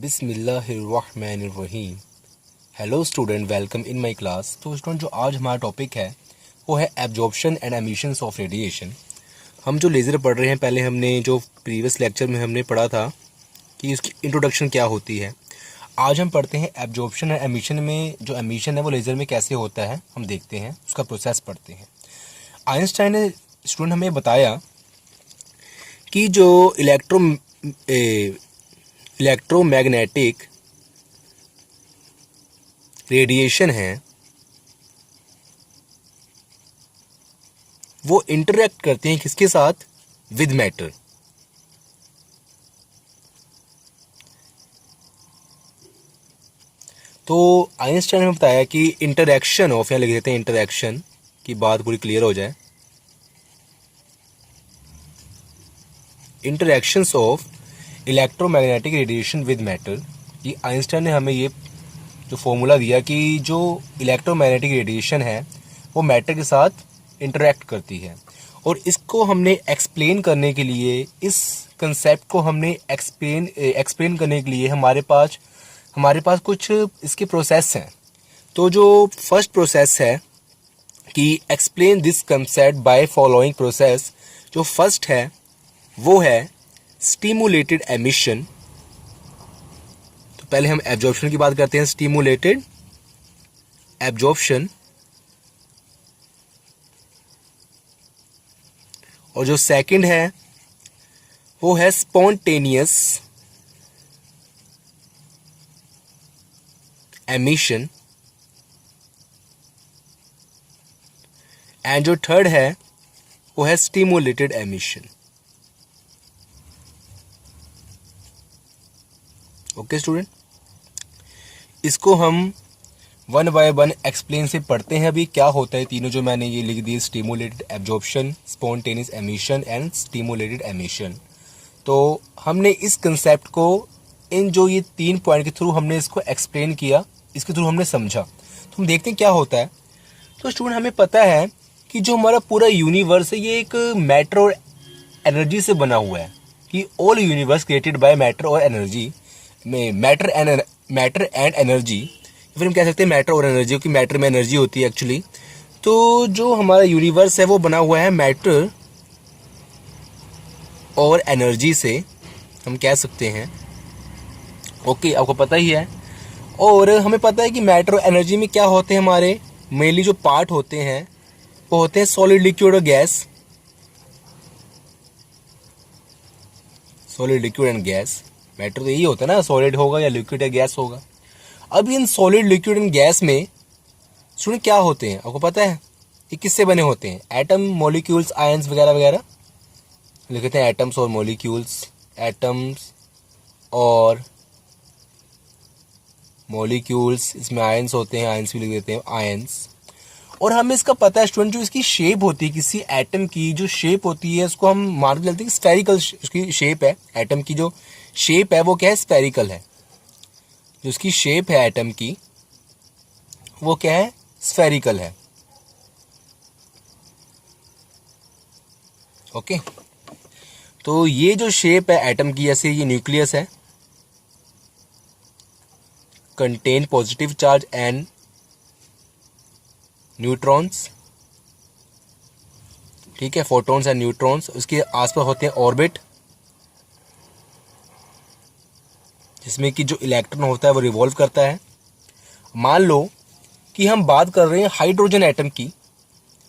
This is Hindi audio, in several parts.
बिस्मिल्लाहिर्रहमानिर्रहीम। Hello student, welcome in my class. तो स्टूडेंट, जो आज हमारा टॉपिक है वो है absorption and emissions of radiation. हम जो लेज़र पढ़ रहे हैं, पहले हमने जो प्रीवियस लेक्चर में हमने पढ़ा था कि उसकी इंट्रोडक्शन क्या होती है। आज हम पढ़ते हैं एब्जॉर्प्शन एंड एमिशन में। जो एमिशन है वो लेज़र में कैसे होता है हम देखते हैं, उसका प्रोसेस पढ़ते हैं। आइंस्टाइन ने स्टूडेंट हमें बताया कि जो इलेक्ट्रोमैग्नेटिक रेडिएशन है वो इंटरेक्ट करते हैं किसके साथ? With matter. तो आइंस्टाइन ने बताया कि इंटरेक्शन ऑफ, यहां लिख देते हैं इंटरेक्शन की बात पूरी क्लियर हो जाए। Interactions of electromagnetic radiation with matter, ये आइंस्टाइन ने हमें ये जो फॉर्मूला दिया कि जो इलेक्ट्रोमैग्नेटिक रेडिएशन है वो मैटर के साथ इंटरेक्ट करती है। और इसको हमने एक्सप्लेन करने के लिए, इस कंसेप्ट को हमने एक्सप्लेन करने के लिए हमारे पास कुछ इसके प्रोसेस हैं। तो जो फर्स्ट प्रोसेस है कि explain this concept by following process, जो फर्स्ट है वो है स्टिमुलेटेड एमिशन। तो पहले हम एब्जॉर्प्शन की बात करते हैं, स्टिमुलेटेड एब्जॉर्प्शन। और जो सेकंड है वो है स्पॉन्टेनियस एमिशन। एंड जो थर्ड है वो है स्टिमुलेटेड एमिशन। ओके स्टूडेंट, इसको हम वन बाय वन एक्सप्लेन से पढ़ते हैं। अभी क्या होता है तीनों जो मैंने ये लिख दिए, stimulated absorption, spontaneous emission and stimulated emission. तो हमने इस कंसेप्ट को इन जो ये 3 पॉइंट के थ्रू हमने इसको एक्सप्लेन किया, इसके थ्रू हमने समझा। तो हम देखते हैं क्या होता है। तो स्टूडेंट, हमें पता है कि जो हमारा पूरा यूनिवर्स है ये एक मैटर और एनर्जी से बना हुआ है, कि all universe created by matter और एनर्जी में, मैटर एंड एनर्जी, फिर हम कह सकते हैं मैटर और एनर्जी, क्योंकि मैटर में एनर्जी होती है एक्चुअली। तो जो हमारा यूनिवर्स है वो बना हुआ है मैटर और एनर्जी से, हम कह सकते हैं। ओके, आपको पता ही है। और हमें पता है कि मैटर और एनर्जी में क्या होते हैं, हमारे मेनली जो पार्ट होते हैं वो होते हैं सॉलिड, लिक्विड और gas. Solid, liquid and gas. Matter तो यही होता है ना, सॉलिड होगा या लिक्विड या गैस होगा। अब in solid, liquid and gas में स्टूडेंट क्या होते हैं, आपको पता है ये किससे बने होते हैं? एटम, मॉलिक्यूल्स, आयंस वगैरह वगैरह लिखते हैं। एटम्स और मॉलिक्यूल्स, एटम्स और मॉलिक्यूल्स, इसमें आयंस होते हैं, आयंस भी लिख देते हैं, आयंस। और हमें इसका पता है स्टूडेंट, जो इसकी शेप होती है किसी एटम की, जो शेप होती है उसको हम मान के चलते हैं कि स्फेरिकल उसकी शेप है। एटम की जो शेप है वो क्या है? स्फेरिकल है। जो उसकी शेप है एटम की वो क्या है? स्फेरिकल है। ओके, तो ये जो शेप है एटम की, जैसे ये न्यूक्लियस है, contain positive charge and neutrons, ठीक है, फोटॉन्स एंड न्यूट्रॉन्स। उसके आसपास होते हैं ऑर्बिट, जिसमें कि जो इलेक्ट्रॉन होता है वो रिवॉल्व करता है। मान लो कि हम बात कर रहे हैं हाइड्रोजन एटम की,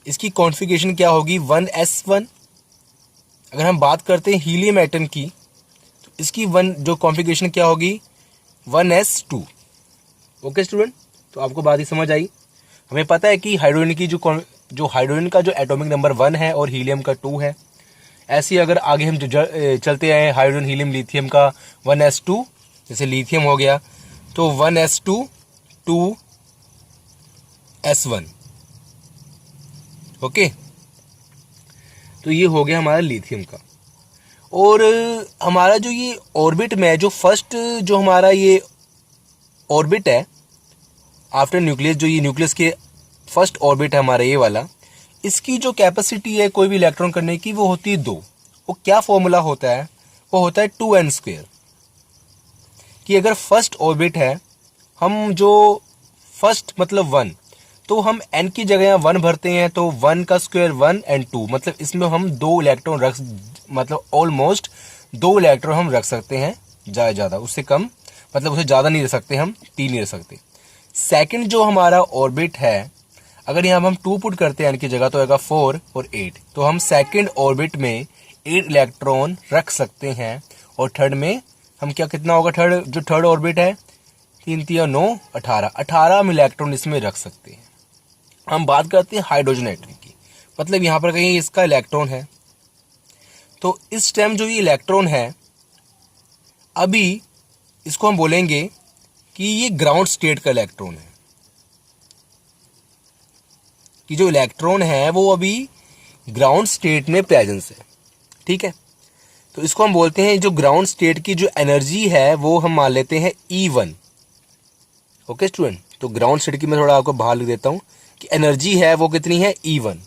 इसकी कॉन्फ़िगरेशन क्या होगी? 1s1। अगर हम बात करते हैं हीलियम एटम की, तो इसकी जो कॉन्फ़िगरेशन क्या होगी? 1s2। ओके स्टूडेंट, तो आपको बात ही समझ आई। हमें पता है कि हाइड्रोजन की जो हाइड्रोजन का जो एटॉमिक नंबर 1 है और हीलियम का 2 है। ऐसे ही अगर आगे हम चलते आए, हाइड्रोजन, हीलियम, लिथियम का 1s2, जैसे लिथियम हो गया तो 1s2 2s1। ओके, तो ये हो गया हमारा लिथियम का। और हमारा जो ये ऑर्बिट में जो फर्स्ट जो हमारा ये ऑर्बिट है आफ्टर न्यूक्लियस, जो ये न्यूक्लियस के फर्स्ट ऑर्बिट है हमारा ये वाला, इसकी जो कैपेसिटी है कोई भी इलेक्ट्रॉन करने की वो होती है 2। वो क्या फॉर्मूला होता है? वो होता है 2n², कि अगर फर्स्ट ऑर्बिट है, हम जो फर्स्ट मतलब 1, तो हम n की जगह यहाँ 1 भरते हैं, तो 1 का स्क्वायर 1 एंड 2, मतलब इसमें हम 2 इलेक्ट्रॉन रख, मतलब ऑलमोस्ट 2 इलेक्ट्रॉन हम रख सकते हैं, ज़्यादा उससे कम, मतलब उससे ज़्यादा नहीं रख सकते, हम 3 नहीं रख सकते। सेकंड जो हमारा ऑर्बिट है, अगर यहाँ हम 2 पुट करते हैं n की जगह, तो आएगा 4 और 8, तो हम सेकंड ऑर्बिट में 8 इलेक्ट्रॉन रख सकते हैं। और थर्ड में हम क्या, कितना होगा थर्ड, जो थर्ड ऑर्बिट है, 3 3 9 18 हम इलेक्ट्रॉन इसमें रख सकते हैं। हम बात करते हैं हाइड्रोजन एटम की, मतलब यहाँ पर कहीं इसका इलेक्ट्रॉन है, तो इस टाइम जो ये इलेक्ट्रॉन है, अभी इसको हम बोलेंगे कि ये ग्राउंड स्टेट का इलेक्ट्रॉन है, कि जो इलेक्ट्रॉन है वो अभी ग्राउंड स्टेट में प्रेजेंस है। ठीक है, तो इसको हम बोलते हैं, जो ग्राउंड स्टेट की जो एनर्जी है वो हम मान लेते हैं E1। ओके स्टूडेंट, तो ग्राउंड स्टेट की मैं थोड़ा आपको बाहर लिख देता हूं कि एनर्जी है वो कितनी है, E1।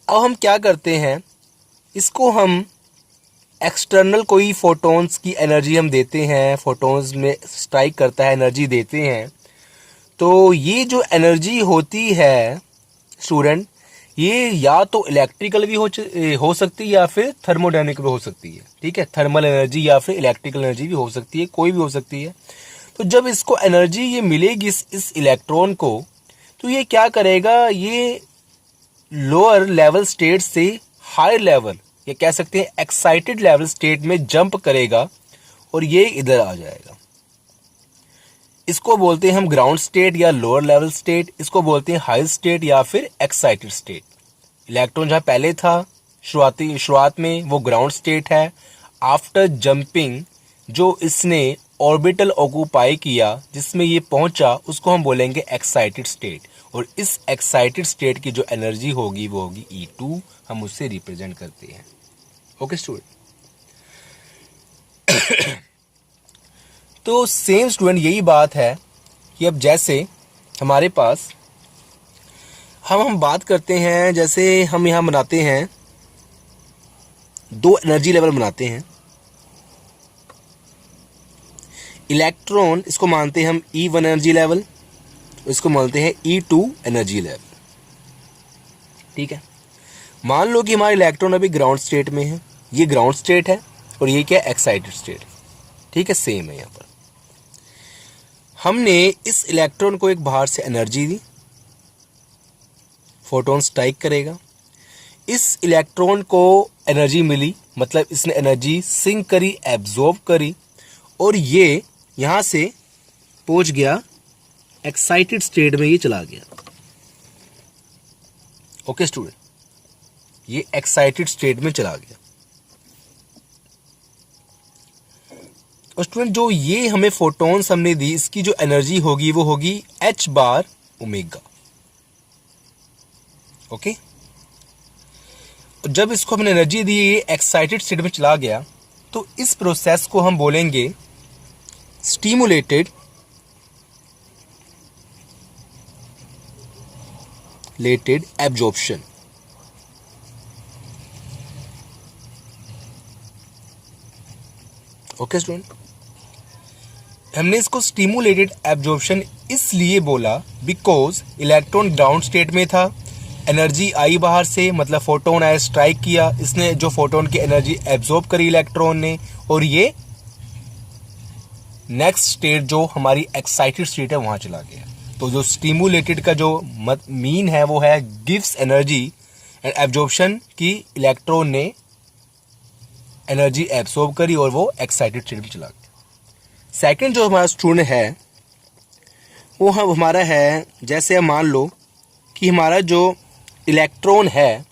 अब हम क्या करते हैं, इसको हम एक्सटर्नल कोई फोटॉन्स की एनर्जी हम देते हैं, फोटॉन्स में स्ट्राइक करता है, एनर्जी देते हैं, तो ये जो एनर्जी होती है स्टूडेंट, ये या तो इलेक्ट्रिकल भी हो सकती है या फिर थर्मोडायनेमिक भी हो सकती है। ठीक है, थर्मल एनर्जी या फिर इलेक्ट्रिकल एनर्जी भी हो सकती है, कोई भी हो सकती है। तो जब इसको एनर्जी ये मिलेगी इस इलेक्ट्रॉन को, तो ये क्या करेगा, ये लोअर लेवल स्टेट से हायर लेवल, ये कह सकते हैं एक्साइटेड लेवल स्टेट में जंप करेगा और ये इधर आ जाएगा। इसको बोलते हैं हम ग्राउंड स्टेट या लोअर लेवल स्टेट, इसको बोलते हैं हाई स्टेट या फिर एक्साइटेड स्टेट। इलेक्ट्रॉन जहां पहले था शुरुआत में, वो ग्राउंड स्टेट है। आफ्टर जंपिंग जो इसने ऑर्बिटल ऑक्यूपाई किया, जिसमें ये पहुंचा, उसको हम बोलेंगे एक्साइटेड स्टेट। और इस एक्साइटेड स्टेट की जो एनर्जी होगी वो होगी E2, हम उससे रिप्रेजेंट करते हैं। ओके स्टूडेंट, तो सेम स्टूडेंट यही बात है कि अब जैसे हमारे पास हम बात करते हैं, जैसे हम यहाँ बनाते हैं 2 एनर्जी लेवल बनाते हैं। इलेक्ट्रॉन इसको मानते हैं हम E1 एनर्जी लेवल, इसको मानते हैं E2 एनर्जी लेवल। ठीक है, मान लो कि हमारा इलेक्ट्रॉन अभी ग्राउंड स्टेट में है, ये ग्राउंड स्टेट है और ये क्या, एक्साइटेड स्टेट। ठीक है, सेम है। यहाँ पर हमने इस इलेक्ट्रॉन को एक बाहर से एनर्जी दी, फोटोन स्ट्राइक करेगा, इस इलेक्ट्रॉन को एनर्जी मिली, मतलब इसने एनर्जी सिंक करी, एब्जॉर्ब करी, और ये यहां से पहुंच गया एक्साइटेड स्टेट में, ये चला गया। ओके स्टूडेंट, ये एक्साइटेड स्टेट में चला गया। और स्टूडेंट जो ये हमें फोटॉन्स हमने दी, इसकी जो एनर्जी होगी वो होगी h बार ओमेगा। ओके, जब इसको हमने एनर्जी दी, ये एक्साइटेड स्टेट में चला गया, तो इस प्रोसेस को हम बोलेंगे स्टिमुलेटेड एब्जॉर्प्शन। ओके स्टूडेंट, हमने इसको स्टिमुलेटेड एब्जॉर्प्शन इसलिए बोला बिकॉज इलेक्ट्रॉन ग्राउंड स्टेट में था, एनर्जी आई बाहर से, मतलब फोटोन आया, स्ट्राइक किया, इसने जो फोटोन की एनर्जी एब्जॉर्ब करी इलेक्ट्रॉन ने, और ये नेक्स्ट स्टेट जो हमारी एक्साइटेड स्टेट है वहां चला गया। तो जो स्टिमुलेटेड का जो मीन है वो है गिव्स एनर्जी एंड एब्जॉर्प्शन, की इलेक्ट्रॉन ने एनर्जी एब्सॉर्ब करी और वो एक्साइटेड स्टेट में चला गया। सेकंड जो हमारा स्टूडेंट है वो हमारा है, जैसे हम मान लो कि हमारा जो इलेक्ट्रॉन है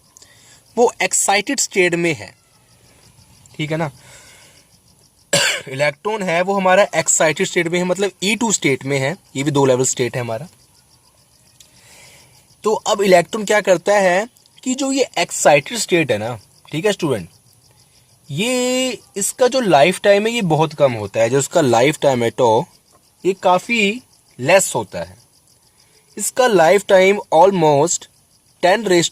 वो एक्साइटेड स्टेट में है। ठीक है ना, इलेक्ट्रॉन है वो हमारा एक्साइटेड स्टेट में है, मतलब E2 स्टेट में है, ये भी 2 लेवल स्टेट है हमारा। तो अब इलेक्ट्रॉन क्या करता है कि जो ये एक्साइटेड स्टेट है ना, ठीक है स्टूडेंट, ये इसका जो लाइफ टाइम है ये बहुत कम होता है, जो इसका लाइफ टाइम है तो ये काफ़ी लेस होता है। इसका life time almost 10⁻⁻⁸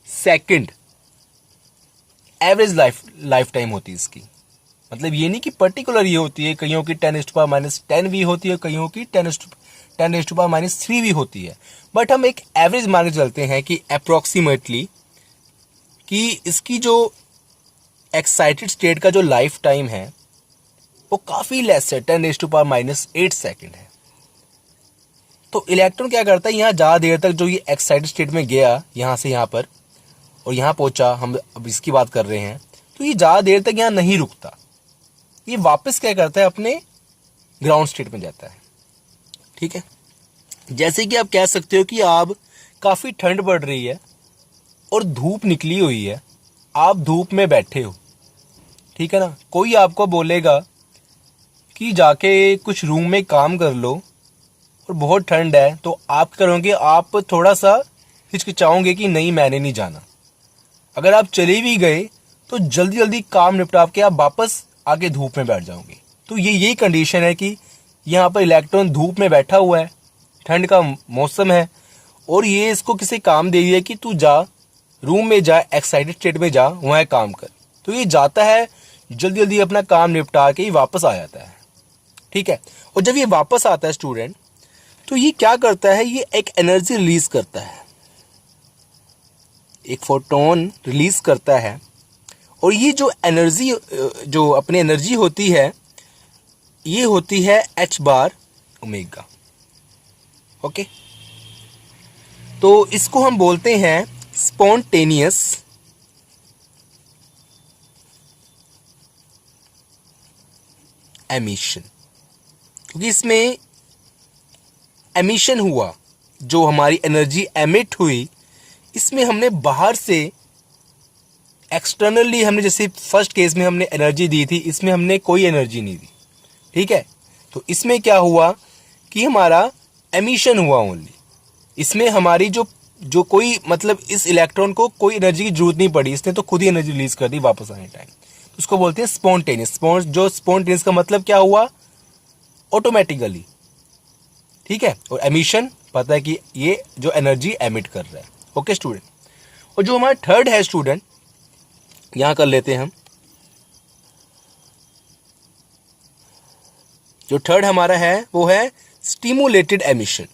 second average life time होती है इसकी। मतलब ये नहीं कि पर्टिकुलर ये होती है, कईयों की 10⁻⁻10 भी होती है, कईयों की 10⁻³ भी होती है, बट हम एक एवरेज मान के चलते हैं कि अप्रोक्सीमेटली कि इसकी जो एक्साइटेड स्टेट का जो लाइफ टाइम है वो काफ़ी लेस है, 10⁻⁻8 सेकेंड है। तो इलेक्ट्रॉन क्या करता है, यहाँ ज़्यादा देर तक जो ये एक्साइटेड स्टेट में गया यहाँ से यहाँ पर और यहाँ पहुँचा, हम अब इसकी बात कर रहे हैं, तो ये ज़्यादा देर तक यहाँ नहीं रुकता, ये वापस क्या करता है, अपने ग्राउंड स्टेट में जाता है। ठीक है, जैसे कि आप कह सकते हो कि आप काफ़ी ठंड पड़ रही है और धूप निकली हुई है, आप धूप में बैठे हो, ठीक है ना, कोई आपको बोलेगा कि जाके कुछ रूम में काम कर लो और बहुत ठंड है, तो आप करोगे, आप थोड़ा सा हिचकिचाओगे कि नहीं मैंने नहीं जाना। अगर आप चले भी गए तो जल्दी जल्दी काम निपटा के आप वापस आके धूप में बैठ जाओगे। तो ये यही कंडीशन है कि यहाँ पर इलेक्ट्रॉन धूप में बैठा हुआ है, ठंड का मौसम है, और ये इसको किसी काम दे दिया कि तू जा रूम में जा, एक्साइटेड स्टेट में जा, वहाँ काम कर। तो ये जाता है, जल्दी जल्दी अपना काम निपटा के ही वापस आ जाता है। ठीक है, और जब ये वापस आता है स्टूडेंट, तो ये क्या करता है, ये एक एनर्जी रिलीज करता है, एक फोटोन रिलीज करता है, और ये जो एनर्जी, जो अपनी एनर्जी होती है, ये होती है h⁻ω। ओके, तो इसको हम बोलते हैं स्पॉन्टेनियस एमिशन, क्योंकि इसमें एमिशन हुआ, जो हमारी एनर्जी एमिट हुई, इसमें हमने बाहर से एक्सटर्नली, हमने जैसे फर्स्ट केस में हमने एनर्जी दी थी, इसमें हमने कोई एनर्जी नहीं दी। ठीक है, तो इसमें क्या हुआ कि हमारा एमिशन हुआ ओनली, इसमें हमारी जो कोई, मतलब इस इलेक्ट्रॉन को कोई एनर्जी की जरूरत नहीं पड़ी, इसने तो खुद ही एनर्जी रिलीज कर दी वापस आने टाइम। तो उसको बोलते हैं स्पॉन्टेनियस। जो स्पॉन्टेनियस का मतलब क्या हुआ, ऑटोमेटिकली। ठीक है, और एमिशन पता है कि ये जो एनर्जी एमिट कर रहा है। ओके स्टूडेंट, और जो हमारा थर्ड है स्टूडेंट, यहां कर लेते हैं हम, जो थर्ड हमारा है वो है स्टिमुलेटेड एमिशन।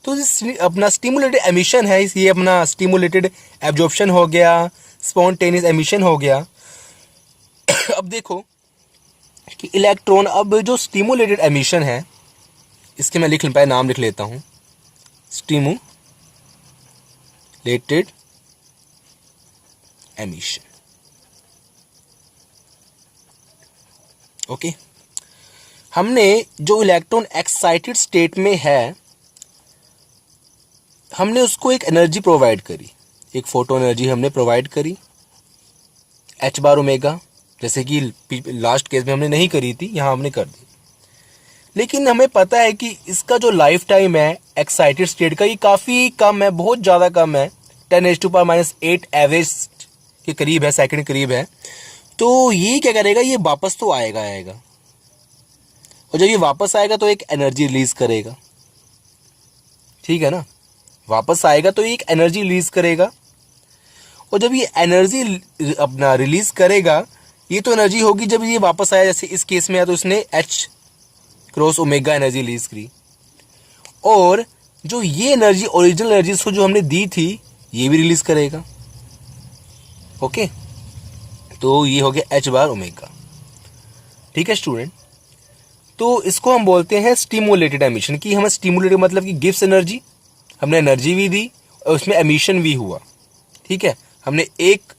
तो अपना स्टिमुलेटेड एमिशन है, ये अपना स्टिमुलेटेड एब्जॉर्प्शन हो गया, स्पॉन्टेनियस एमिशन हो गया। अब देखो कि इलेक्ट्रॉन, अब जो स्टिमुलेटेड एमिशन है, इसके मैं नाम लिख लेता हूं, स्टिमुलेटेड एमिशन। ओके, हमने जो इलेक्ट्रॉन एक्साइटेड स्टेट में है, हमने उसको एक एनर्जी प्रोवाइड करी, एक फोटोन एनर्जी हमने प्रोवाइड करी h⁻ω, जैसे कि लास्ट केस में हमने नहीं करी थी, यहां हमने कर दी। लेकिन हमें पता है कि इसका जो लाइफ टाइम है एक्साइटेड स्टेट का, ये काफ़ी कम है, बहुत ज़्यादा कम है, 10⁻⁻8 एवरेज के करीब है, सेकंड करीब है। तो ये क्या करेगा, ये वापस तो आएगा, और जब ये वापस आएगा तो एक एनर्जी रिलीज करेगा। ठीक है ना, वापस आएगा तो ये एक एनर्जी रिलीज करेगा, और जब ये एनर्जी अपना रिलीज करेगा, ये तो एनर्जी होगी जब ये वापस आया, जैसे इस केस में आया तो इसने h⁻ω एनर्जी रिलीज करी, और जो ये एनर्जी ओरिजिनल एनर्जी को जो हमने दी थी, ये भी रिलीज करेगा। ओके, तो ये हो गया h⁻ω। ठीक है स्टूडेंट, तो इसको हम बोलते हैं स्टिमुलेटेड एमिशन, की हमें स्टिमुलेटेड मतलब कि गिव्स एनर्जी, हमने एनर्जी भी दी और उसमें एमिशन भी हुआ। ठीक है, हमने एक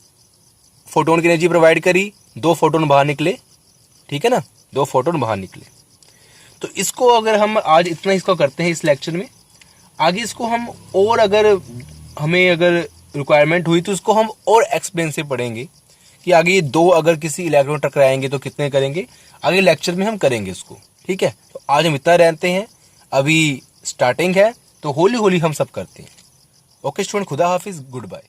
फोटोन की एनर्जी प्रोवाइड करी, 2 फोटोन बाहर निकले। ठीक है ना, 2 फोटोन बाहर निकले। तो इसको अगर हम आज इतना इसको करते हैं इस लेक्चर में, आगे इसको हम और अगर हमें अगर रिक्वायरमेंट हुई तो इसको हम और एक्सप्लेन से पढ़ेंगे कि आगे ये 2 अगर किसी इलेक्ट्रॉन टकराएंगे तो कितने करेंगे, आगे लेक्चर में हम करेंगे इसको। ठीक है, तो आज हम इतना रहते हैं, अभी स्टार्टिंग है तो होली होली हम सब करते हैं। ओके स्टूडेंट, खुदा हाफिज, गुड बाय।